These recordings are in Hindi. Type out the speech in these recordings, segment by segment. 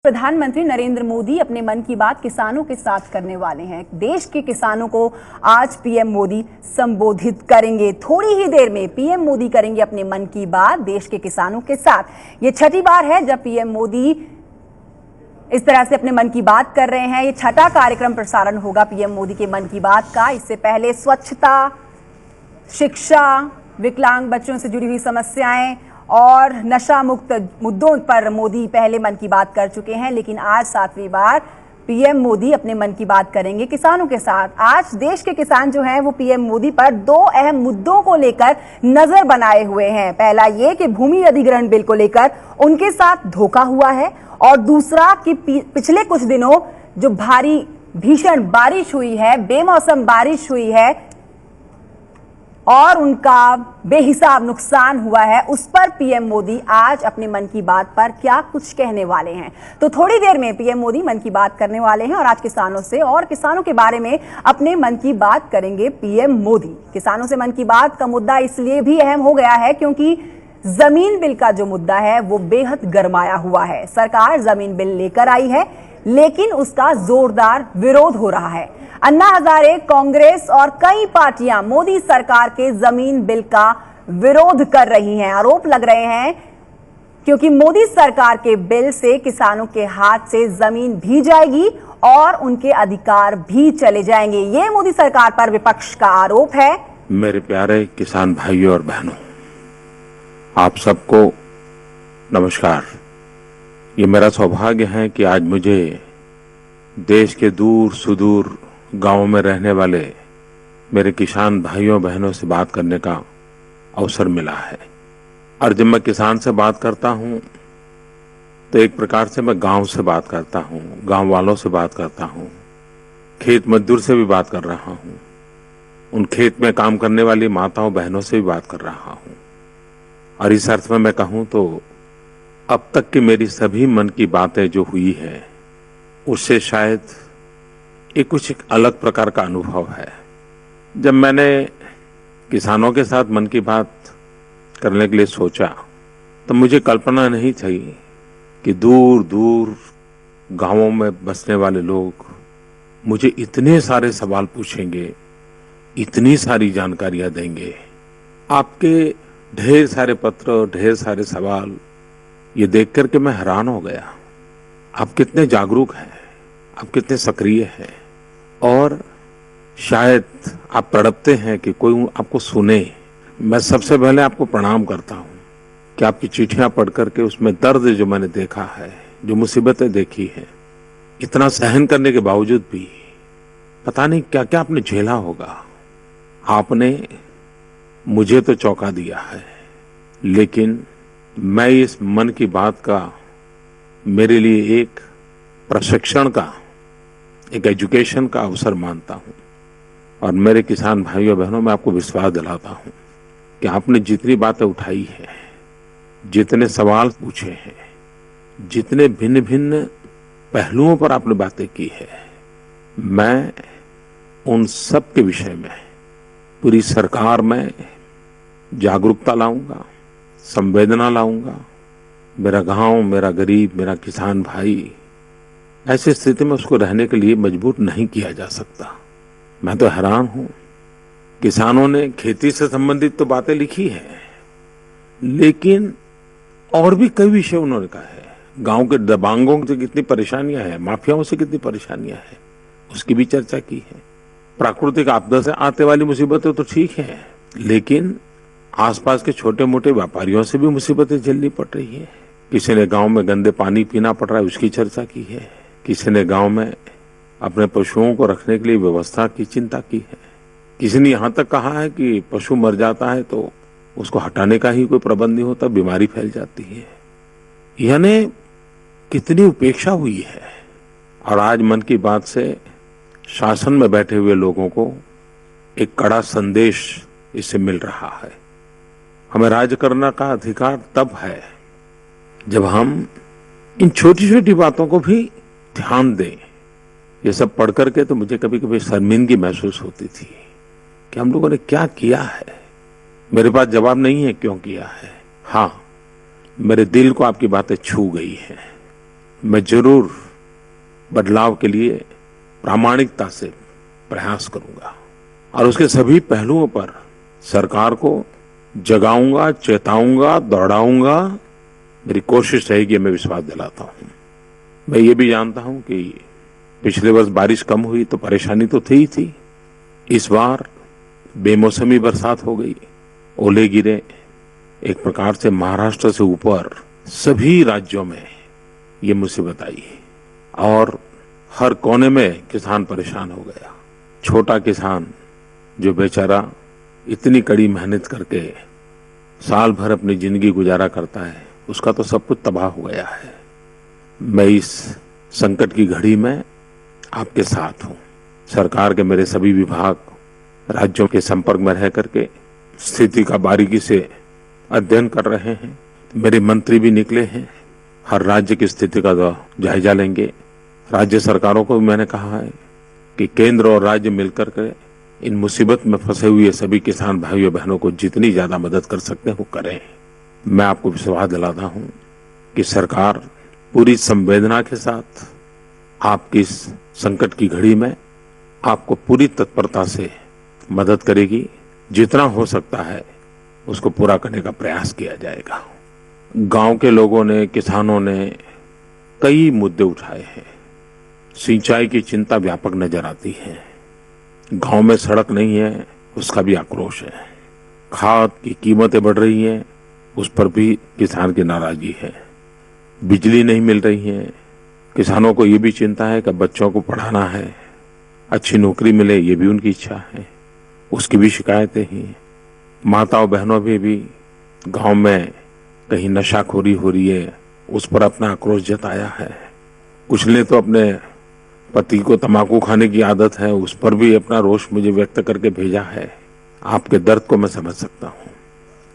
प्रधानमंत्री नरेंद्र मोदी अपने मन की बात किसानों के साथ करने वाले हैं। देश के किसानों को आज पीएम मोदी संबोधित करेंगे। थोड़ी ही देर में पीएम मोदी करेंगे अपने मन की बात देश के किसानों के साथ। ये छठी बार है जब पीएम मोदी इस तरह से अपने मन की बात कर रहे हैं। ये छठा कार्यक्रम प्रसारण होगा पीएम मोदी के मन की बात का। इससे पहले स्वच्छता, शिक्षा, विकलांग बच्चों से जुड़ी हुई समस्याएं और नशा मुक्त मुद्दों पर मोदी पहले मन की बात कर चुके हैं, लेकिन आज 7वीं बार पीएम मोदी अपने मन की बात करेंगे किसानों के साथ। आज देश के किसान जो हैं वो पीएम मोदी पर दो अहम मुद्दों को लेकर नजर बनाए हुए हैं। पहला ये कि भूमि अधिग्रहण बिल को लेकर उनके साथ धोखा हुआ है, और दूसरा कि पिछले कुछ दिनों जो भारी भीषण बारिश हुई है, बेमौसम बारिश हुई है और उनका बेहिसाब नुकसान हुआ है, उस पर पीएम मोदी आज अपने मन की बात पर क्या कुछ कहने वाले हैं। तो थोड़ी देर में पीएम मोदी मन की बात करने वाले हैं और आज किसानों से और किसानों के बारे में अपने मन की बात करेंगे पीएम मोदी। किसानों से मन की बात का मुद्दा इसलिए भी अहम हो गया है क्योंकि जमीन बिल का जो मुद्दा है वो बेहद गरमाया हुआ है। सरकार जमीन बिल लेकर आई है, लेकिन उसका जोरदार विरोध हो रहा है। अन्ना हजारे, कांग्रेस और कई पार्टियां मोदी सरकार के जमीन बिल का विरोध कर रही हैं। आरोप लग रहे हैं क्योंकि मोदी सरकार के बिल से किसानों के हाथ से जमीन भी जाएगी और उनके अधिकार भी चले जाएंगे। ये मोदी सरकार पर विपक्ष का आरोप है। मेरे प्यारे किसान भाइयों और बहनों, आप सबको नमस्कार। ये मेरा सौभाग्य है कि आज मुझे देश के दूर सुदूर गांवों में रहने वाले मेरे किसान भाइयों बहनों से बात करने का अवसर मिला है। और जब मैं किसान से बात करता हूं तो एक प्रकार से मैं गांव से बात करता हूं, गांव वालों से बात करता हूं, खेत मजदूर से भी बात कर रहा हूं, उन खेत में काम करने वाली माताओं बहनों से भी बात कर रहा हूं। और इस अर्थ में मैं कहूं तो अब तक की मेरी सभी मन की बातें जो हुई है उससे शायद ये कुछ एक अलग प्रकार का अनुभव है। जब मैंने किसानों के साथ मन की बात करने के लिए सोचा तो मुझे कल्पना नहीं थी कि दूर दूर गांवों में बसने वाले लोग मुझे इतने सारे सवाल पूछेंगे, इतनी सारी जानकारियां देंगे। आपके ढेर सारे पत्र, ढेर सारे सवाल ये देख करके मैं हैरान हो गया। आप कितने जागरूक हैं, आप कितने सक्रिय हैं, और शायद आप तड़पते हैं कि कोई आपको सुने। मैं सबसे पहले आपको प्रणाम करता हूं कि आपकी चिट्ठियां पढ़ करके उसमें दर्द जो मैंने देखा है, जो मुसीबतें देखी है, इतना सहन करने के बावजूद भी पता नहीं क्या क्या आपने झेला होगा। आपने मुझे तो चौंका दिया है, लेकिन मैं इस मन की बात का मेरे लिए एक प्रशिक्षण का, एक एजुकेशन का अवसर मानता हूं। और मेरे किसान भाइयों बहनों, मैं आपको विश्वास दिलाता हूं कि आपने जितनी बातें उठाई है, जितने सवाल पूछे हैं, जितने भिन्न भिन्न पहलुओं पर आपने बातें की है, मैं उन सब के विषय में पूरी सरकार में जागरूकता लाऊंगा, संवेदना लाऊंगा। मेरा गांव, मेरा गरीब, मेरा किसान भाई ऐसी स्थिति में उसको रहने के लिए मजबूर नहीं किया जा सकता। मैं तो हैरान हूं, किसानों ने खेती से संबंधित तो बातें लिखी है, लेकिन और भी कई विषय उन्होंने कहा है। गांव के दबांगों से कितनी परेशानियां हैं, माफियाओं से कितनी परेशानियां हैं, उसकी भी चर्चा की है। प्राकृतिक आपदा से आते वाली मुसीबतें तो ठीक है, लेकिन आसपास के छोटे मोटे व्यापारियों से भी मुसीबतें झेलनी पड़ रही है। किसी ने गांव में गंदे पानी पीना पड़ रहा है, उसकी चर्चा की है। किसी ने गांव में अपने पशुओं को रखने के लिए व्यवस्था की चिंता की है। किसी ने यहां तक कहा है कि पशु मर जाता है तो उसको हटाने का ही कोई प्रबंध नहीं होता, बीमारी फैल जाती है। यानी कितनी उपेक्षा हुई है। और आज मन की बात से शासन में बैठे हुए लोगों को एक कड़ा संदेश इससे मिल रहा है। हमें राज्य करने का अधिकार तब है जब हम इन छोटी छोटी बातों को भी ध्यान दें। ये सब पढ़ करके तो मुझे कभी कभी शर्मिंदगी महसूस होती थी कि हम लोगों ने क्या किया है। मेरे पास जवाब नहीं है क्यों किया है। हाँ, मेरे दिल को आपकी बातें छू गई है। मैं जरूर बदलाव के लिए प्रामाणिकता से प्रयास करूंगा और उसके सभी पहलुओं पर सरकार को जगाऊंगा, चेताऊंगा, दौड़ाऊंगा। मेरी कोशिश रहेगी, मैं विश्वास दिलाता हूं। मैं ये भी जानता हूं कि पिछले वर्ष बारिश कम हुई तो परेशानी तो थी ही थी। इस बार बेमौसमी बरसात हो गई, ओले गिरे। एक प्रकार से महाराष्ट्र से ऊपर सभी राज्यों में ये मुसीबत आई और हर कोने में किसान परेशान हो गया। छोटा किसान जो बेचारा इतनी कड़ी मेहनत करके साल भर अपनी जिंदगी गुजारा करता है, उसका तो सब कुछ तबाह हो गया है। मैं इस संकट की घड़ी में आपके साथ हूं। सरकार के मेरे सभी विभाग राज्यों के संपर्क में रह करके स्थिति का बारीकी से अध्ययन कर रहे हैं। मेरे मंत्री भी निकले हैं, हर राज्य की स्थिति का जायजा लेंगे। राज्य सरकारों को भी मैंने कहा है कि केंद्र और राज्य मिलकर के इन मुसीबत में फंसे हुए सभी किसान भाइयों बहनों को जितनी ज्यादा मदद कर सकते हैं वो करें। मैं आपको विश्वास दिलाता हूं कि सरकार पूरी संवेदना के साथ आपकी इस संकट की घड़ी में आपको पूरी तत्परता से मदद करेगी। जितना हो सकता है उसको पूरा करने का प्रयास किया जाएगा। गांव के लोगों ने, किसानों ने कई मुद्दे उठाए हैं। सिंचाई की चिंता व्यापक नजर आती है। गांव में सड़क नहीं है, उसका भी आक्रोश है। खाद की कीमतें बढ़ रही हैं, उस पर भी किसान की नाराजगी है। बिजली नहीं मिल रही है, किसानों को ये भी चिंता है कि बच्चों को पढ़ाना है, अच्छी नौकरी मिले, ये भी उनकी इच्छा है, उसकी भी शिकायतें हैं। माताओं बहनों भी गांव में कहीं नशाखोरी हो रही है, उस पर अपना आक्रोश जताया है। कुछ ने तो अपने पति को तंबाकू खाने की आदत है, उस पर भी अपना रोष मुझे व्यक्त करके भेजा है। आपके दर्द को मैं समझ सकता हूँ।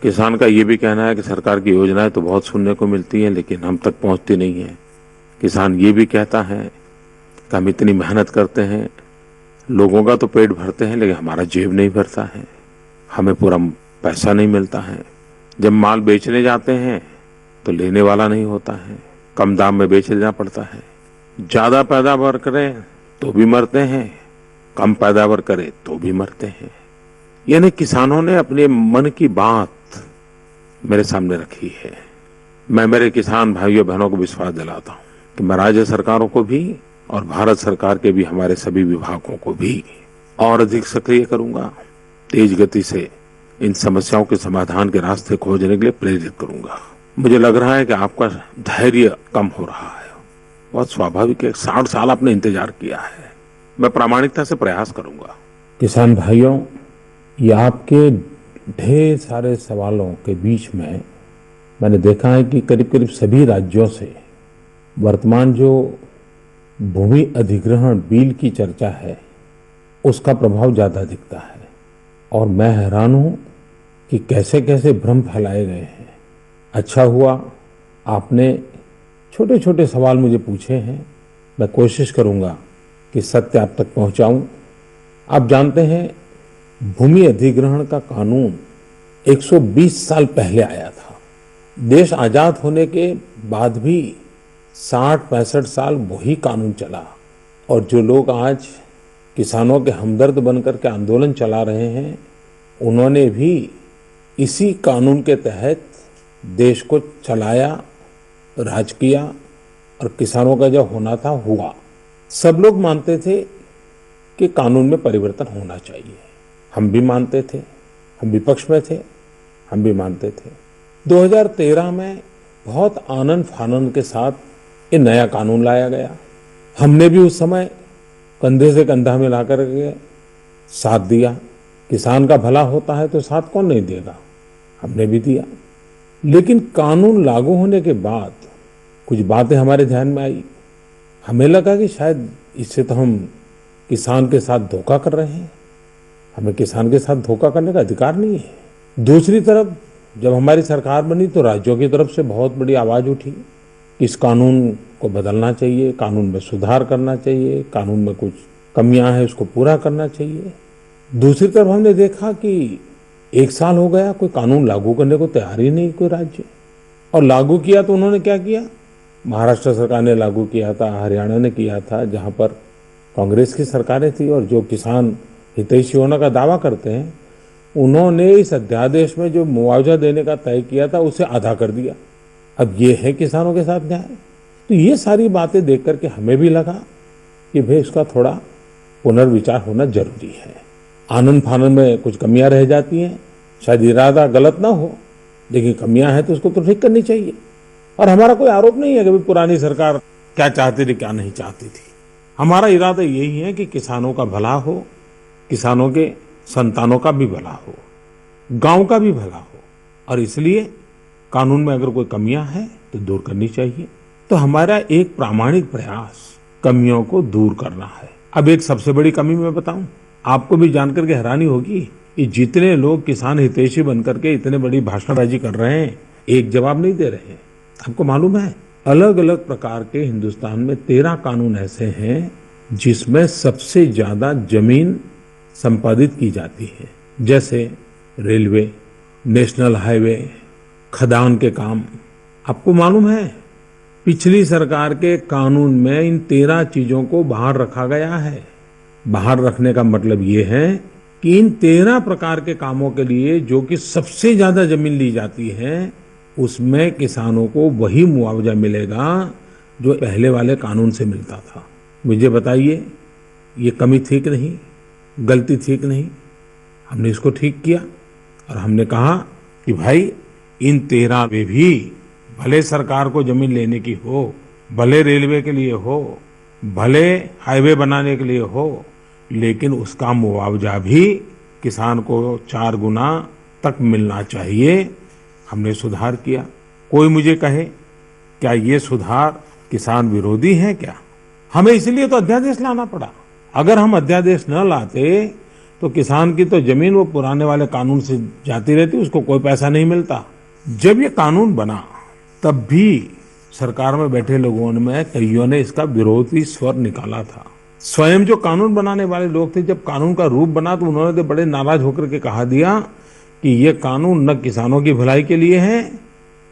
किसान का ये भी कहना है कि सरकार की योजनाएं तो बहुत सुनने को मिलती हैं लेकिन हम तक पहुंचती नहीं है। किसान ये भी कहता है कि हम इतनी मेहनत करते हैं, लोगों का तो पेट भरते हैं लेकिन हमारा जेब नहीं भरता है, हमें पूरा पैसा नहीं मिलता है। जब माल बेचने जाते हैं तो लेने वाला नहीं होता है, कम दाम में बेच देना पड़ता है। ज्यादा पैदावार करें तो भी मरते हैं, कम पैदावार करें तो भी मरते हैं। यानी किसानों ने अपने मन की बात मेरे सामने रखी है। मैं मेरे किसान भाइयों बहनों को विश्वास दिलाता हूं कि मैं राज्य सरकारों को भी और भारत सरकार के भी हमारे सभी विभागों को भी और अधिक सक्रिय करूंगा। तेज गति से इन समस्याओं के समाधान के रास्ते खोजने के लिए प्रेरित करूंगा। मुझे लग रहा है कि आपका धैर्य कम हो रहा है, बहुत स्वाभाविक है। 60 साल आपने इंतजार किया है। मैं प्रामाणिकता से प्रयास करूंगा। किसान भाइयों, ये आपके ढेर सारे सवालों के बीच में मैंने देखा है कि करीब करीब सभी राज्यों से वर्तमान जो भूमि अधिग्रहण बिल की चर्चा है उसका प्रभाव ज्यादा दिखता है और मैं हैरान हूं कि कैसे कैसे भ्रम फैलाए गए हैं। अच्छा हुआ आपने छोटे छोटे सवाल मुझे पूछे हैं, मैं कोशिश करूंगा कि सत्य आप तक पहुंचाऊं। आप जानते हैं भूमि अधिग्रहण का कानून 120 साल पहले आया था। देश आजाद होने के बाद भी 60-65 साल वही कानून चला और जो लोग आज किसानों के हमदर्द बनकर के आंदोलन चला रहे हैं उन्होंने भी इसी कानून के तहत देश को चलाया, राज किया और किसानों का जो होना था हुआ। सब लोग मानते थे कि कानून में परिवर्तन होना चाहिए। हम भी मानते थे, हम विपक्ष में थे, हम भी मानते थे। 2013 में बहुत आनंद फानंद के साथ ये नया कानून लाया गया। हमने भी उस समय कंधे से कंधा मिला कर के साथ दिया। किसान का भला होता है तो साथ कौन नहीं देगा, हमने भी दिया। लेकिन कानून लागू होने के बाद कुछ बातें हमारे ध्यान में आई। हमें लगा कि शायद इससे तो हम किसान के साथ धोखा कर रहे हैं, हमें किसान के साथ धोखा करने का अधिकार नहीं है। दूसरी तरफ जब हमारी सरकार बनी तो राज्यों की तरफ से बहुत बड़ी आवाज उठी, इस कानून को बदलना चाहिए, कानून में सुधार करना चाहिए, कानून में कुछ कमियां हैं उसको पूरा करना चाहिए। दूसरी तरफ हमने देखा कि 1 साल हो गया, कोई कानून लागू करने को तैयार ही नहीं कोई राज्य। और लागू किया तो उन्होंने क्या किया, महाराष्ट्र सरकार ने लागू किया था, हरियाणा ने किया था, जहां पर कांग्रेस की सरकारें थी और जो किसान हितैषी होने का दावा करते हैं, उन्होंने इस अध्यादेश में जो मुआवजा देने का तय किया था उसे आधा कर दिया। अब ये है किसानों के साथ न्याय। तो ये सारी बातें देख करके हमें भी लगा कि भाई इसका थोड़ा पुनर्विचार होना जरूरी है। आनंद फानंद में कुछ कमियां रह जाती हैं, शायद इरादा गलत ना हो, लेकिन कमियां हैं तो उसको तो ठीक करनी चाहिए। और हमारा कोई आरोप नहीं है कि पुरानी सरकार क्या चाहती थी क्या नहीं चाहती थी। हमारा इरादा यही है कि किसानों का भला हो, किसानों के संतानों का भी भला हो, गांव का भी भला हो, और इसलिए कानून में अगर कोई कमियां हैं तो दूर करनी चाहिए। तो हमारा एक प्रामाणिक प्रयास कमियों को दूर करना है। अब एक सबसे बड़ी कमी मैं बताऊं, आपको भी जानकर के हैरानी होगी कि जितने लोग किसान हितैषी बनकर के इतने बड़ी भाषणबाजी कर रहे हैं, एक जवाब नहीं दे रहे हैं। आपको मालूम है, अलग अलग प्रकार के हिंदुस्तान में 13 कानून ऐसे हैं जिसमें सबसे ज्यादा जमीन संपादित की जाती है, जैसे रेलवे, नेशनल हाईवे, खदान के काम। आपको मालूम है, पिछली सरकार के कानून में इन 13 चीजों को बाहर रखा गया है। बाहर रखने का मतलब ये है कि इन 13 प्रकार के कामों के लिए जो कि सबसे ज्यादा जमीन ली जाती है, उसमें किसानों को वही मुआवजा मिलेगा जो पहले वाले कानून से मिलता था। मुझे बताइए, ये कमी ठीक नहीं, गलती ठीक नहीं? हमने इसको ठीक किया और हमने कहा कि भाई इन 13 में भी भले सरकार को जमीन लेने की हो, भले रेलवे के लिए हो, भले हाईवे बनाने के लिए हो, लेकिन उसका मुआवजा भी किसान को 4 गुना तक मिलना चाहिए। हमने सुधार किया। कोई मुझे कहे क्या ये सुधार किसान विरोधी है क्या? हमें इसलिए तो अध्यादेश लाना पड़ा। अगर हम अध्यादेश न लाते तो किसान की तो जमीन वो पुराने वाले कानून से जाती रहती, उसको कोई पैसा नहीं मिलता। जब ये कानून बना तब भी सरकार में बैठे लोगों में कईयों ने इसका विरोधी स्वर निकाला था। स्वयं जो कानून बनाने वाले लोग थे, जब कानून का रूप बना तो उन्होंने तो बड़े नाराज होकर के कहा दिया कि ये कानून न किसानों की भलाई के लिए है,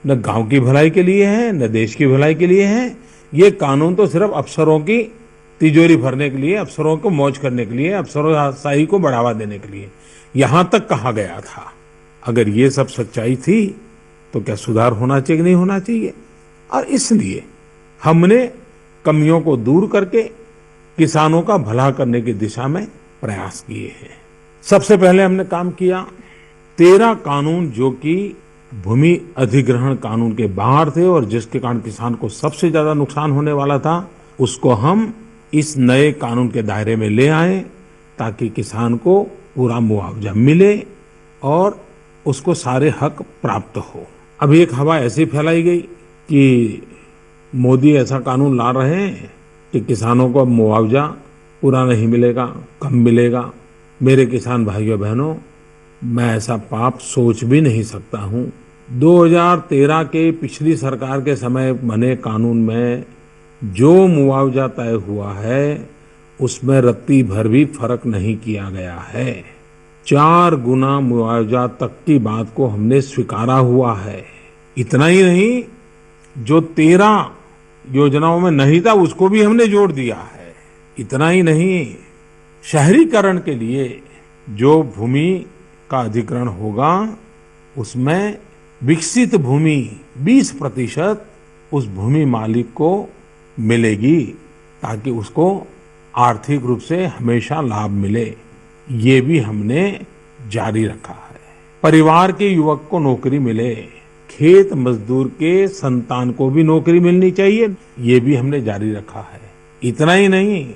न गांव की भलाई के लिए है, न देश की भलाई के लिए है। ये कानून तो सिर्फ अफसरों की तिजोरी भरने के लिए, अफसरों को मौज करने के लिए, अफसरशाही को बढ़ावा देने के लिए, यहां तक कहा गया था। अगर ये सब सच्चाई थी तो क्या सुधार होना चाहिए कि नहीं होना चाहिए? और इसलिए हमने कमियों को दूर करके किसानों का भला करने की दिशा में प्रयास किए हैं। सबसे पहले हमने काम किया, 13 कानून जो कि भूमि अधिग्रहण कानून के बाहर थे और जिसके कारण किसान को सबसे ज्यादा नुकसान होने वाला था, उसको हम इस नए कानून के दायरे में ले आए ताकि किसान को पूरा मुआवजा मिले और उसको सारे हक प्राप्त हो। अब एक हवा ऐसी फैलाई गई कि मोदी ऐसा कानून ला रहे हैं कि किसानों को अब मुआवजा पूरा नहीं मिलेगा, कम मिलेगा। मेरे किसान भाइयों बहनों, मैं ऐसा पाप सोच भी नहीं सकता हूं। 2013 के पिछली सरकार के समय बने कानून में जो मुआवजा तय हुआ है उसमें रत्ती भर भी फर्क नहीं किया गया है। 4 गुना मुआवजा तक की बात को हमने स्वीकारा हुआ है। इतना ही नहीं, जो 13 योजनाओं में नहीं था उसको भी हमने जोड़ दिया है। इतना ही नहीं, शहरीकरण के लिए जो भूमि का अधिग्रहण होगा उसमें विकसित भूमि 20% उस भूमि मालिक को मिलेगी ताकि उसको आर्थिक रूप से हमेशा लाभ मिले। ये भी हमने जारी रखा है। परिवार के युवक को नौकरी मिले, खेत मजदूर के संतान को भी नौकरी मिलनी चाहिए, ये भी हमने जारी रखा है। इतना ही नहीं,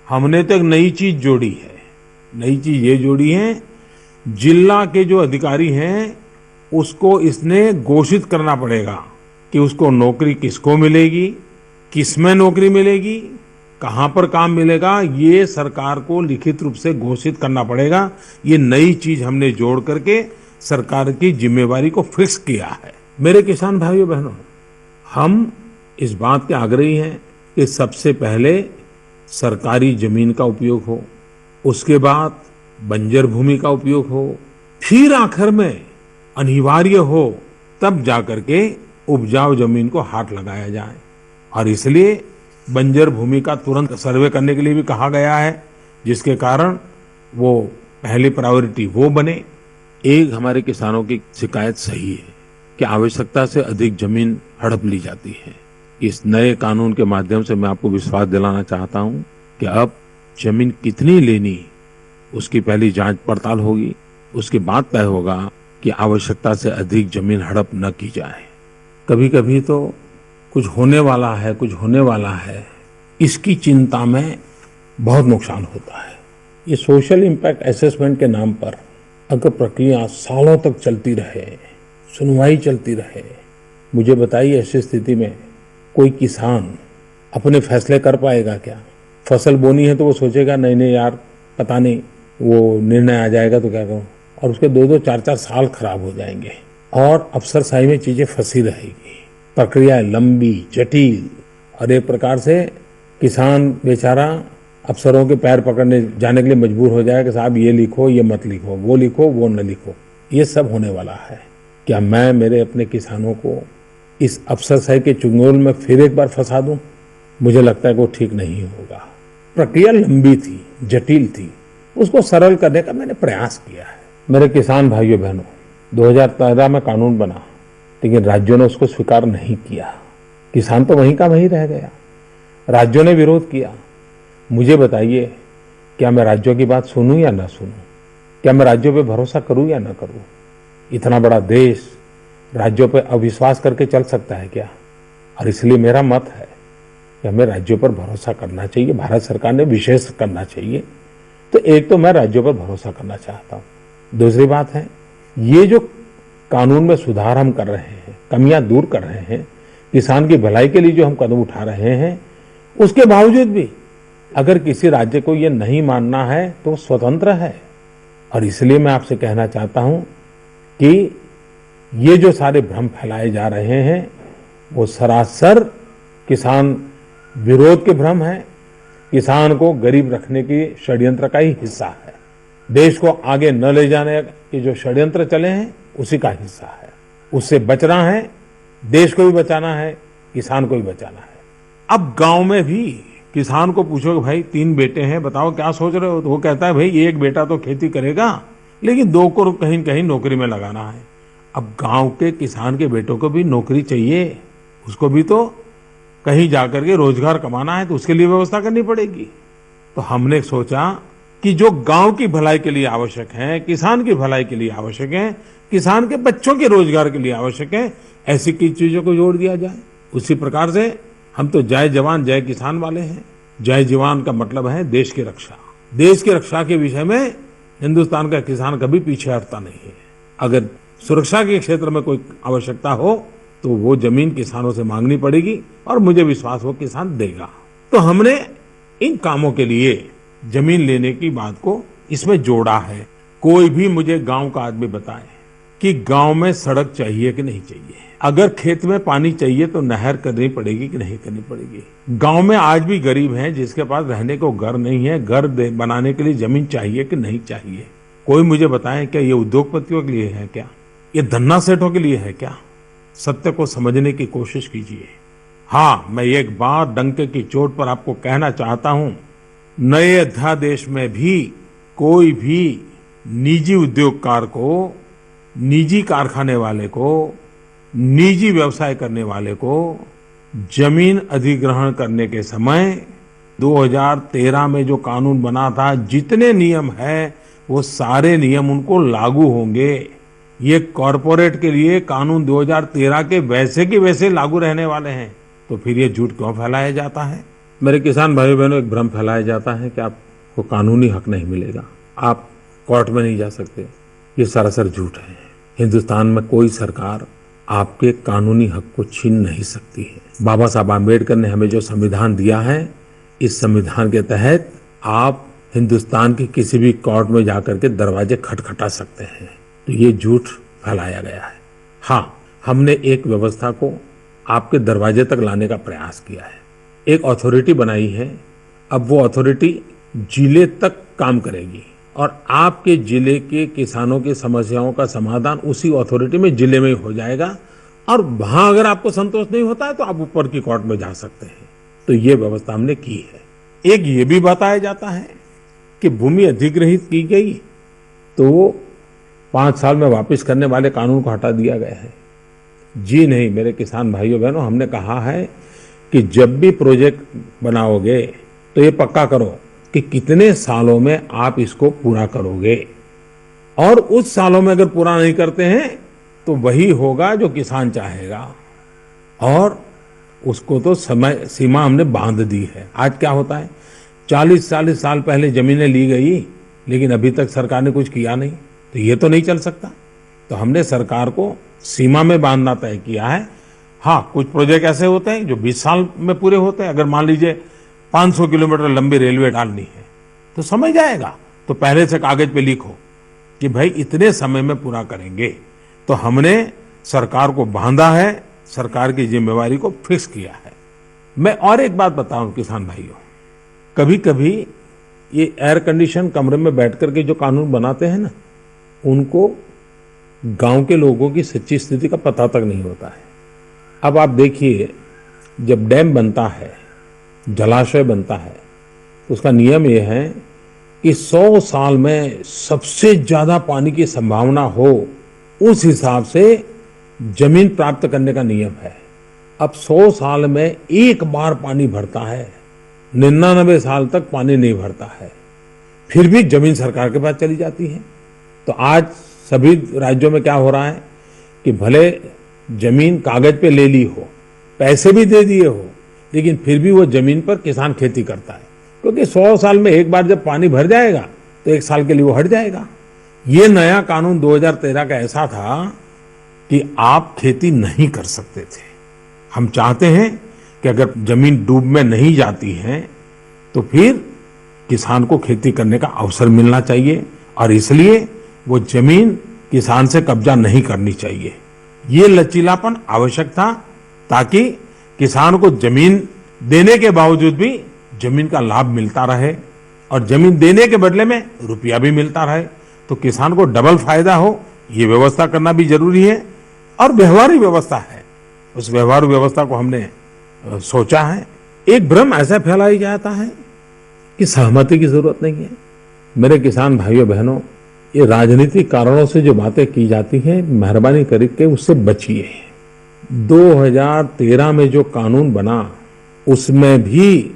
हमने तो एक नई चीज जोड़ी है। नई चीज ये जोड़ी है, जिला के जो अधिकारी हैं उसको इसने घोषित करना पड़ेगा कि उसको नौकरी किसको मिलेगी, किसमें नौकरी मिलेगी, कहां पर काम मिलेगा, ये सरकार को लिखित रूप से घोषित करना पड़ेगा। ये नई चीज हमने जोड़ करके सरकार की जिम्मेवारी को फिक्स किया है। मेरे किसान भाइयों बहनों, हम इस बात के आग्रही हैं कि सबसे पहले सरकारी जमीन का उपयोग हो, उसके बाद बंजर भूमि का उपयोग हो, फिर आखिर में अनिवार्य हो तब जाकर के उपजाऊ जमीन को हाथ लगाया जाए। और इसलिए बंजर भूमि का तुरंत सर्वे करने के लिए भी कहा गया है, जिसके कारण वो पहली प्रायोरिटी वो बने। एक हमारे किसानों की शिकायत सही है कि आवश्यकता से अधिक जमीन हड़प ली जाती है। इस नए कानून के माध्यम से मैं आपको विश्वास दिलाना चाहता हूं कि अब जमीन कितनी लेनी उसकी पहली जांच पड़ताल होगी, उसके बाद तय होगा कि आवश्यकता से अधिक जमीन हड़प न की जाए। कभी कभी तो कुछ होने वाला है, कुछ होने वाला है, इसकी चिंता में बहुत नुकसान होता है। ये सोशल इम्पैक्ट असेसमेंट के नाम पर अगर प्रक्रिया सालों तक चलती रहे, सुनवाई चलती रहे, मुझे बताइए ऐसी स्थिति में कोई किसान अपने फैसले कर पाएगा क्या? फसल बोनी है तो वो सोचेगा नहीं नहीं यार पता नहीं वो निर्णय आ जाएगा तो क्या करूं, और उसके 2-2, 4-4 साल खराब हो जाएंगे और अफसरशाही में चीजें फंसी रहेगी। प्रक्रिया लंबी, जटिल, और एक प्रकार से किसान बेचारा अफसरों के पैर पकड़ने जाने के लिए मजबूर हो जाएगा कि साहब ये लिखो, ये मत लिखो, वो न लिखो। ये सब होने वाला है। क्या मैं मेरे अपने किसानों को इस अफसरशाही के चुंगल में फिर एक बार फंसा दूं? मुझे लगता है कि वो ठीक नहीं होगा। प्रक्रिया लंबी थी, जटिल थी, उसको सरल करने का मैंने प्रयास किया है। मेरे किसान भाइयों बहनों, 2013 में कानून बना, लेकिन राज्यों ने उसको स्वीकार नहीं किया। किसान तो वहीं का वहीं रह गया, राज्यों ने विरोध किया। मुझे बताइए, क्या मैं राज्यों की बात सुनूं या ना सुनूं? क्या मैं राज्यों पे भरोसा करूं या ना करूं? इतना बड़ा देश राज्यों पे अविश्वास करके चल सकता है क्या? और इसलिए मेरा मत है कि हमें राज्यों पर भरोसा करना चाहिए, भारत सरकार ने विशेष करना चाहिए। तो एक तो मैं राज्यों पर भरोसा करना चाहता हूं। दूसरी बात है, ये जो कानून में सुधार हम कर रहे हैं, कमियां दूर कर रहे हैं, किसान की भलाई के लिए जो हम कदम उठा रहे हैं, उसके बावजूद भी अगर किसी राज्य को ये नहीं मानना है तो वो स्वतंत्र है। और इसलिए मैं आपसे कहना चाहता हूं कि ये जो सारे भ्रम फैलाए जा रहे हैं वो सरासर किसान विरोध के भ्रम है, किसान को गरीब रखने की षड्यंत्र का ही हिस्सा है। देश को आगे न ले जाने के जो षड्यंत्र चले हैं उसी का हिस्सा है। उससे बचना है, देश को भी बचाना है, किसान को भी बचाना है। अब गांव में भी किसान को पूछो कि भाई 3 बेटे हैं, बताओ क्या सोच रहे हो, तो वो कहता है भाई एक बेटा तो खेती करेगा लेकिन 2 को कहीं कहीं नौकरी में लगाना है। अब गांव के किसान के बेटों को भी नौकरी चाहिए, उसको भी तो कहीं जाकर के रोजगार कमाना है, तो उसके लिए व्यवस्था करनी पड़ेगी। तो हमने सोचा कि जो गांव की भलाई के लिए आवश्यक है, किसान की भलाई के लिए आवश्यक है, किसान के बच्चों के रोजगार के लिए आवश्यक है, ऐसी की चीजों को जोड़ दिया जाए। उसी प्रकार से हम तो जय जवान जय किसान वाले हैं। जय जवान का मतलब है देश की रक्षा। देश की रक्षा के विषय में हिंदुस्तान का किसान कभी पीछे हटता नहीं है। अगर सुरक्षा के क्षेत्र में कोई आवश्यकता हो तो वो जमीन किसानों से मांगनी पड़ेगी और मुझे विश्वास वो किसान देगा। तो हमने इन कामों के लिए जमीन लेने की बात को इसमें जोड़ा है। कोई भी मुझे गांव का आदमी बताए कि गांव में सड़क चाहिए कि नहीं चाहिए, अगर खेत में पानी चाहिए तो नहर करनी पड़ेगी कि नहीं करनी पड़ेगी। गांव में आज भी गरीब हैं जिसके पास रहने को घर नहीं है, घर बनाने के लिए जमीन चाहिए कि नहीं चाहिए। कोई मुझे बताए क्या ये उद्योगपतियों के लिए है क्या, ये धन्ना सेठों के लिए है क्या? सत्य को समझने की कोशिश कीजिए। हाँ, मैं एक बात डंके की चोट पर आपको कहना चाहता हूं, नए अध्यादेश में भी कोई भी निजी उद्योगकार को, निजी कारखाने वाले को, निजी व्यवसाय करने वाले को जमीन अधिग्रहण करने के समय 2013 में जो कानून बना था, जितने नियम है वो सारे नियम उनको लागू होंगे। ये कॉरपोरेट के लिए कानून 2013 के वैसे के वैसे लागू रहने वाले हैं। तो फिर ये झूठ क्यों फैलाया जाता है? मेरे किसान भाई बहनों, एक भ्रम फैलाया जाता है कि आपको कानूनी हक नहीं मिलेगा, आप कोर्ट में नहीं जा सकते। ये सरासर झूठ है। हिंदुस्तान में कोई सरकार आपके कानूनी हक को छीन नहीं सकती है। बाबा साहब आम्बेडकर ने हमें जो संविधान दिया है, इस संविधान के तहत आप हिंदुस्तान के किसी भी कोर्ट में जाकर के दरवाजे खटखटा सकते हैं। तो ये झूठ फैलाया गया है। हाँ, हमने एक व्यवस्था को आपके दरवाजे तक लाने का प्रयास किया है। एक अथॉरिटी बनाई है। अब वो अथॉरिटी जिले तक काम करेगी और आपके जिले के किसानों की समस्याओं का समाधान उसी अथॉरिटी में जिले में ही हो जाएगा। और वहां अगर आपको संतोष नहीं होता है तो आप ऊपर की कोर्ट में जा सकते हैं। तो ये व्यवस्था हमने की है। एक ये भी बताया जाता है कि भूमि अधिग्रहित की गई तो 5 साल में वापस करने वाले कानून को हटा दिया गया है। जी नहीं मेरे किसान भाइयों बहनों, हमने कहा है कि जब भी प्रोजेक्ट बनाओगे तो ये पक्का करो कि कितने सालों में आप इसको पूरा करोगे, और उस सालों में अगर पूरा नहीं करते हैं तो वही होगा जो किसान चाहेगा, और उसको तो समय सीमा हमने बांध दी है। आज क्या होता है, 40-40 साल पहले जमीनें ली गई लेकिन अभी तक सरकार ने कुछ किया नहीं, तो ये तो नहीं चल सकता। तो हमने सरकार को सीमा में बांधना तय किया है। हाँ, कुछ प्रोजेक्ट ऐसे होते हैं जो 20 साल में पूरे होते हैं। अगर मान लीजिए 500 किलोमीटर लंबी रेलवे डालनी है तो समय जाएगा, तो पहले से कागज पे लिखो कि भाई इतने समय में पूरा करेंगे। तो हमने सरकार को बांधा है, सरकार की जिम्मेवारी को फिक्स किया है। मैं और एक बात बताऊं किसान भाइयों, कभी कभी ये एयर कंडीशन कमरे में बैठ करके जो कानून बनाते हैं ना, उनको गांव के लोगों की सच्ची स्थिति का पता तक नहीं होता है। अब आप देखिए, जब डैम बनता है, जलाशय बनता है, तो उसका नियम यह है कि 100 साल में सबसे ज्यादा पानी की संभावना हो, उस हिसाब से जमीन प्राप्त करने का नियम है। अब 100 साल में एक बार पानी भरता है, 99 साल तक पानी नहीं भरता है, फिर भी जमीन सरकार के पास चली जाती है। तो आज सभी राज्यों में क्या हो रहा है कि भले जमीन कागज पे ले ली हो, पैसे भी दे दिए हो, लेकिन फिर भी वो जमीन पर किसान खेती करता है, क्योंकि 100 साल में एक बार जब पानी भर जाएगा तो 1 साल के लिए वो हट जाएगा। ये नया कानून 2013 का ऐसा था कि आप खेती नहीं कर सकते थे। हम चाहते हैं कि अगर जमीन डूब में नहीं जाती है तो फिर किसान को खेती करने का अवसर मिलना चाहिए, और इसलिए वो जमीन किसान से कब्जा नहीं करनी चाहिए। ये लचीलापन आवश्यक था ताकि किसान को जमीन देने के बावजूद भी जमीन का लाभ मिलता रहे, और जमीन देने के बदले में रुपया भी मिलता रहे, तो किसान को डबल फायदा हो, ये व्यवस्था करना भी जरूरी है। और व्यवहारिक व्यवस्था है, उस व्यवहारिक व्यवस्था को हमने सोचा है। एक भ्रम ऐसा फैलाया जाता है कि सहमति की जरूरत नहीं है। मेरे किसान भाइयों बहनों, ये राजनीतिक कारणों से जो बातें की जाती हैं, मेहरबानी करके उससे बचिए। 2013 में जो कानून बना उसमें भी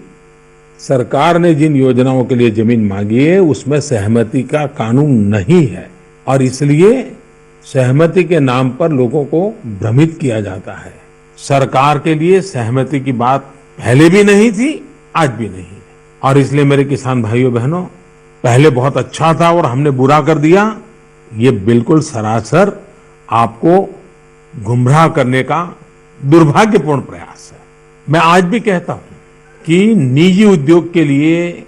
सरकार ने जिन योजनाओं के लिए जमीन मांगी है उसमें सहमति का कानून नहीं है, और इसलिए सहमति के नाम पर लोगों को भ्रमित किया जाता है। सरकार के लिए सहमति की बात पहले भी नहीं थी, आज भी नहीं है। और इसलिए मेरे किसान भाइयों बहनों, पहले बहुत अच्छा था और हमने बुरा कर दिया, ये बिल्कुल सरासर आपको गुमराह करने का दुर्भाग्यपूर्ण प्रयास है। मैं आज भी कहता हूं कि निजी उद्योग के लिए,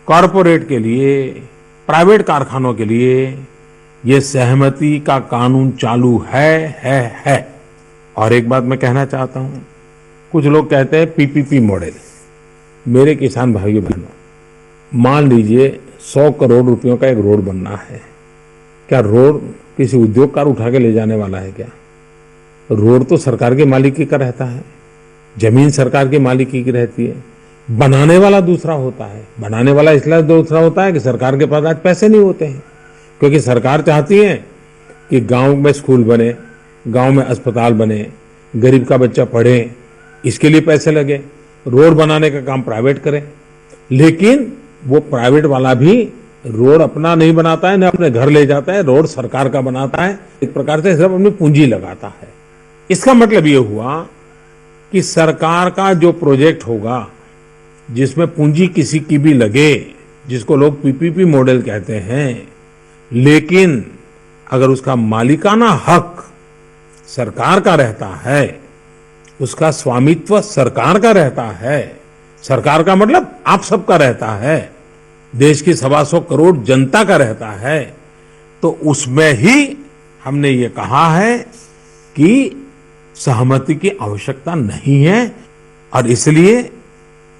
कॉरपोरेट के लिए, प्राइवेट कारखानों के लिए ये सहमति का कानून चालू है। और एक बात मैं कहना चाहता हूं, कुछ लोग कहते हैं पीपीपी मॉडल। मेरे किसान भाइयों बहनों, मान लीजिए 100 करोड़ रुपयों का एक रोड बनना है, क्या रोड किसी उद्योगकार उठा के ले जाने वाला है क्या? रोड तो सरकार के मालिकी का रहता है, जमीन सरकार के मालिकी की रहती है, बनाने वाला दूसरा होता है। बनाने वाला इसलिए दूसरा होता है कि सरकार के पास आज पैसे नहीं होते हैं, क्योंकि सरकार चाहती है कि गांव में स्कूल बने, गांव में अस्पताल बने, गरीब का बच्चा पढ़े, इसके लिए पैसे लगे। रोड बनाने का काम प्राइवेट करे, लेकिन वो प्राइवेट वाला भी रोड अपना नहीं बनाता है, न अपने घर ले जाता है, रोड सरकार का बनाता है। एक प्रकार से सब अपनी पूंजी लगाता है। इसका मतलब ये हुआ कि सरकार का जो प्रोजेक्ट होगा जिसमें पूंजी किसी की भी लगे, जिसको लोग पीपीपी मॉडल कहते हैं, लेकिन अगर उसका मालिकाना हक सरकार का रहता है, उसका स्वामित्व सरकार का रहता है, सरकार का मतलब आप सबका रहता है, देश की 125 करोड़ जनता का रहता है, तो उसमें ही हमने ये कहा है कि सहमति की आवश्यकता नहीं है। और इसलिए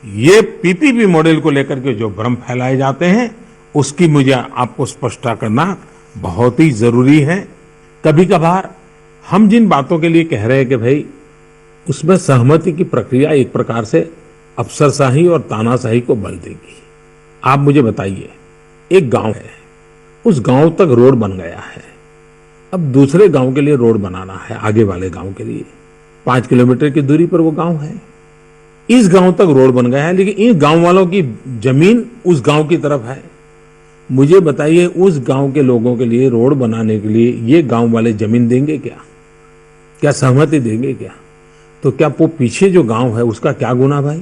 ये पीपीपी मॉडल को लेकर के जो भ्रम फैलाए जाते हैं, उसकी मुझे आपको स्पष्टता करना बहुत ही जरूरी है। कभी कभार हम जिन बातों के लिए कह रहे हैं कि भाई उसमें सहमति की प्रक्रिया एक प्रकार से अफसरशाही और तानाशाही को बल देगी। आप मुझे बताइए, एक गांव है, उस गांव तक रोड बन गया है, अब दूसरे गांव के लिए रोड बनाना है, आगे वाले गांव के लिए 5 किलोमीटर की दूरी पर वो गांव है। इस गांव तक रोड बन गया है, लेकिन इन गांव वालों की जमीन उस गांव की तरफ है। मुझे बताइए, उस गांव के लोगों के लिए रोड बनाने के लिए ये गांव वाले जमीन देंगे क्या सहमति देंगे क्या? तो क्या वो पीछे जो गांव है उसका क्या गुनाह भाई?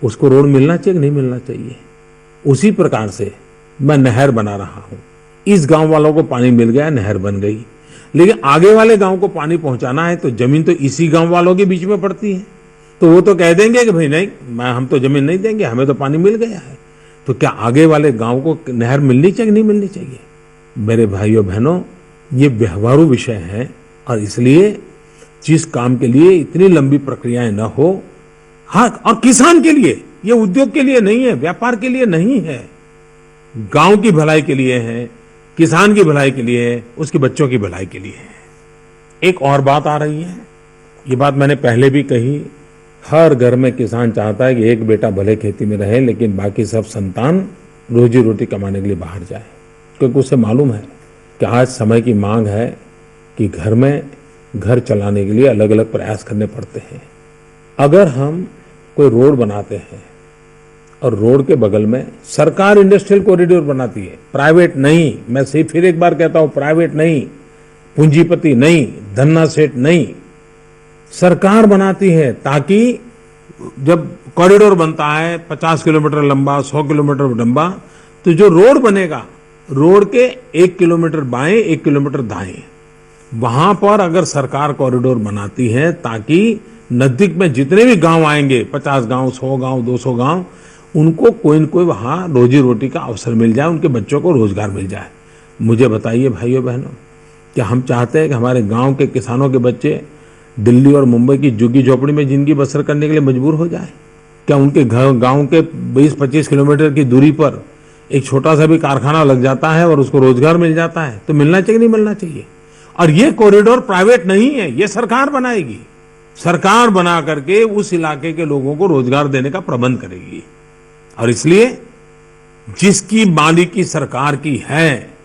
उसको रोड मिलना चाहिए कि नहीं मिलना चाहिए? उसी प्रकार से मैं नहर बना रहा हूं, इस गांव वालों को पानी मिल गया, नहर बन गई, लेकिन आगे वाले गांव को पानी पहुंचाना है तो जमीन तो इसी गांव वालों के बीच में पड़ती है। तो वो तो कह देंगे कि भाई नहीं, हम तो जमीन नहीं देंगे, हमें तो पानी मिल गया है। तो क्या आगे वाले गांव को नहर मिलनी चाहिए नहीं मिलनी चाहिए? मेरे भाइयों बहनों, ये व्यवहारू विषय है और इसलिए जिस काम के लिए इतनी लंबी प्रक्रियाएं न हो, हाँ, और किसान के लिए, ये उद्योग के लिए नहीं है, व्यापार के लिए नहीं है, गांव की भलाई के लिए है, किसान की भलाई के लिए है, उसके बच्चों की भलाई के लिए है। एक और बात आ रही है, ये बात मैंने पहले भी कही, हर घर में किसान चाहता है कि एक बेटा भले खेती में रहे लेकिन बाकी सब संतान रोजी रोटी कमाने के लिए बाहर जाए, क्योंकि उसे मालूम है कि आज समय की मांग है कि घर में घर चलाने के लिए अलग अलग प्रयास करने पड़ते हैं। अगर हम कोई रोड बनाते हैं और रोड के बगल में सरकार इंडस्ट्रियल कॉरिडोर बनाती है, प्राइवेट नहीं, मैं सिर्फ फिर एक बार कहता हूं, प्राइवेट नहीं, पूंजीपति नहीं, धन्ना सेठ नहीं, सरकार बनाती है, ताकि जब कॉरिडोर बनता है 50 किलोमीटर लंबा, 100 किलोमीटर लंबा, तो जो रोड बनेगा, रोड के 1 किलोमीटर बाएं 1 किलोमीटर दाएं, वहां पर अगर सरकार कॉरिडोर बनाती है ताकि नजदीक में जितने भी गांव आएंगे, 50 गांव, 100 गांव, 200 गांव, उनको कोई न कोई वहां रोजी रोटी का अवसर मिल जाए, उनके बच्चों को रोजगार मिल जाए। मुझे बताइए भाइयों बहनों, क्या हम चाहते हैं कि हमारे गांव के किसानों के बच्चे दिल्ली और मुंबई की झुग्गी झोपड़ी में जिंदगी बसर करने के लिए मजबूर हो जाए? क्या उनके गांव के 20-25 किलोमीटर की दूरी पर एक छोटा सा भी कारखाना लग जाता है और उसको रोजगार मिल जाता है? तो मिलना चाहिए नहीं मिलना चाहिए? और ये कॉरिडोर प्राइवेट नहीं है, ये सरकार बनाएगी, सरकार बना करके उस इलाके के लोगों को रोजगार देने का प्रबंध करेगी। और इसलिए जिसकी मालिकी सरकार की है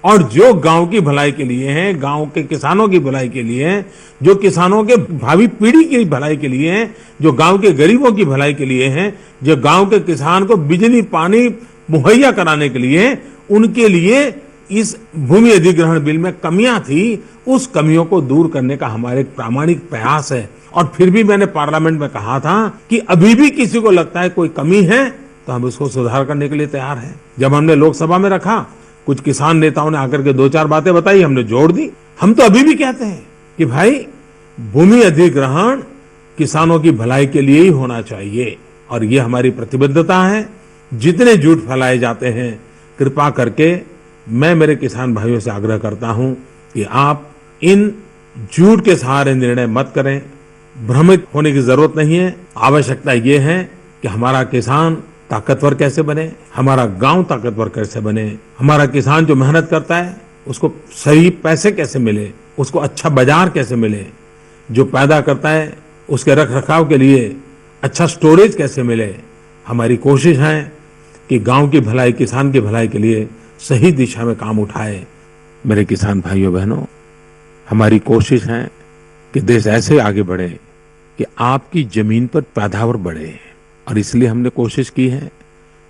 और जो गांव की भलाई के लिए है, गांव के किसानों की भलाई के लिए है, जो किसानों के भावी पीढ़ी की भलाई के लिए है, जो गांव के गरीबों की भलाई के लिए है, जो गांव के किसान को बिजली पानी मुहैया कराने के लिए, उनके लिए इस भूमि अधिग्रहण बिल में कमियां थी, उस कमियों को दूर करने का हमारे एक प्रामाणिक प्रयास है। और फिर भी मैंने पार्लियामेंट में कहा था कि अभी भी किसी को लगता है कोई कमी है तो हम उसको सुधार करने के लिए तैयार हैं। जब हमने लोकसभा में रखा, कुछ किसान नेताओं ने आकर के 2-4 बातें बताई, हमने जोड़ दी। हम तो अभी भी कहते हैं कि भाई भूमि अधिग्रहण किसानों की भलाई के लिए ही होना चाहिए और ये हमारी प्रतिबद्धता है। जितने झूठ फैलाए जाते हैं, कृपा करके मैं मेरे किसान भाइयों से आग्रह करता हूं कि आप इन झूठ के सहारे निर्णय मत करें। भ्रमित होने की जरूरत नहीं है। आवश्यकता ये है कि हमारा किसान ताकतवर कैसे बने, हमारा गांव ताकतवर कैसे बने, हमारा किसान जो मेहनत करता है उसको सही पैसे कैसे मिले, उसको अच्छा बाजार कैसे मिले, जो पैदा करता है उसके रख रखाव के लिए अच्छा स्टोरेज कैसे मिले। हमारी कोशिश है कि गांव की भलाई, किसान की भलाई के लिए सही दिशा में काम उठाए। मेरे किसान भाइयों बहनों, हमारी कोशिश है कि देश ऐसे आगे बढ़े कि आपकी जमीन पर पैदावार बढ़े, और इसलिए हमने कोशिश की है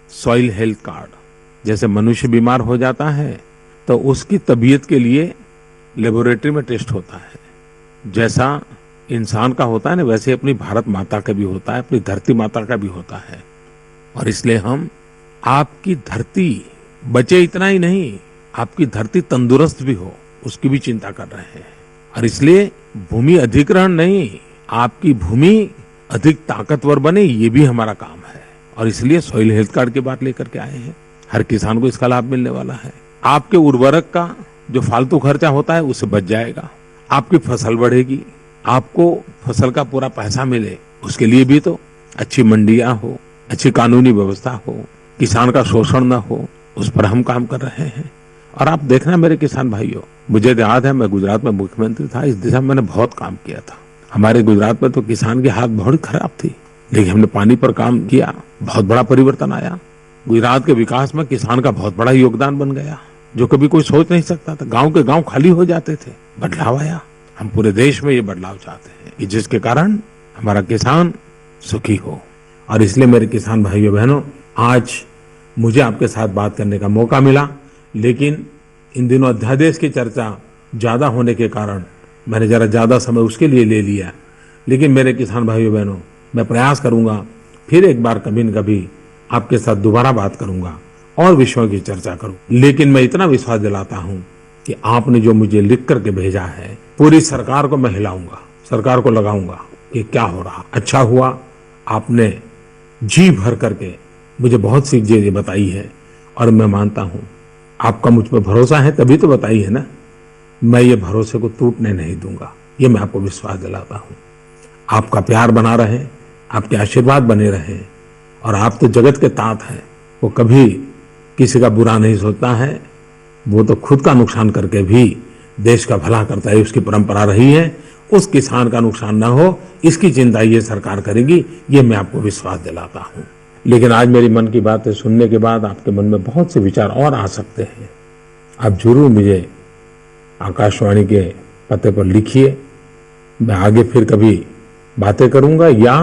सॉइल हेल्थ कार्ड। जैसे मनुष्य बीमार हो जाता है तो उसकी तबीयत के लिए लेबोरेटरी में टेस्ट होता है, जैसा इंसान का होता है ना, वैसे अपनी भारत माता का भी होता है, अपनी धरती माता का भी होता है। और इसलिए हम आपकी धरती बचे इतना ही नहीं, आपकी धरती तंदुरुस्त भी हो, उसकी भी चिंता कर रहे हैं। और इसलिए भूमि अधिग्रहण नहीं, आपकी भूमि अधिक ताकतवर बने, ये भी हमारा काम है। और इसलिए सॉइल हेल्थ कार्ड की बात लेकर के आए हैं। हर किसान को इसका लाभ मिलने वाला है। आपके उर्वरक का जो फालतू खर्चा होता है उससे बच जाएगा, आपकी फसल बढ़ेगी, आपको फसल का पूरा पैसा मिले, उसके लिए भी तो अच्छी मंडियां हो, अच्छी कानूनी व्यवस्था हो, किसान का शोषण न हो, उस पर हम काम कर रहे हैं। और आप देखना मेरे किसान भाइयों, मुझे याद है मैं गुजरात में मुख्यमंत्री था, इस दिशा में मैंने बहुत काम किया था। हमारे गुजरात में तो किसान की हालत बहुत खराब थी, लेकिन हमने पानी पर काम किया, बहुत बड़ा परिवर्तन आया। गुजरात के विकास में किसान का बहुत बड़ा योगदान बन गया, जो कभी कोई सोच नहीं सकता था। गांव के गांव खाली हो जाते थे, बदलाव आया। हम पूरे देश में ये बदलाव चाहते हैं कि जिसके कारण हमारा किसान सुखी हो। और इसलिए मेरे किसान भाइयों बहनों, आज मुझे आपके साथ बात करने का मौका मिला, लेकिन इन दिनों अध्यादेश की चर्चा ज्यादा होने के कारण मैंने जरा ज्यादा समय उसके लिए ले लिया। लेकिन मेरे किसान भाइयों बहनों, मैं प्रयास करूंगा फिर एक बार कभी न कभी आपके साथ दोबारा बात करूंगा और विषयों की चर्चा करूं। लेकिन मैं इतना विश्वास दिलाता हूं कि आपने जो मुझे लिख करके भेजा है, पूरी सरकार को मैं हिलाऊंगा, सरकार को लगाऊंगा कि क्या हो रहा। अच्छा हुआ आपने जी भर करके मुझे बहुत सी चीजें बताई है, और मैं मानता हूं आपका मुझ पर भरोसा है तभी तो बताई है ना। मैं ये भरोसे को टूटने नहीं दूंगा, ये मैं आपको विश्वास दिलाता हूं। आपका प्यार बना रहे, आपके आशीर्वाद बने रहे, और आप तो जगत के तात हैं। वो कभी किसी का बुरा नहीं सोचता है, वो तो खुद का नुकसान करके भी देश का भला करता है, उसकी परंपरा रही है। उस किसान का नुकसान ना हो, इसकी चिंता ये सरकार करेगी, ये मैं आपको विश्वास दिलाता हूं। लेकिन आज मेरी मन की बातें सुनने के बाद आपके मन में बहुत से विचार और आ सकते हैं। आप जरूर मुझे आकाशवाणी के पते पर लिखिए, मैं आगे फिर कभी बातें करूंगा, या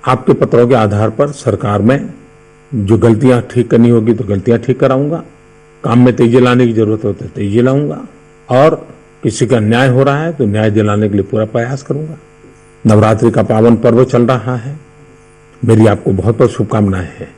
आपके पत्रों के आधार पर सरकार में जो गलतियां ठीक करनी होगी तो गलतियां ठीक कराऊंगा, काम में तेजी लाने की जरूरत हो तो तेजी लाऊंगा, और किसी का न्याय हो रहा है तो न्याय दिलाने के लिए पूरा प्रयास करूंगा। नवरात्रि का पावन पर्व चल रहा है, मेरी आपको बहुत बहुत शुभकामनाएं हैं।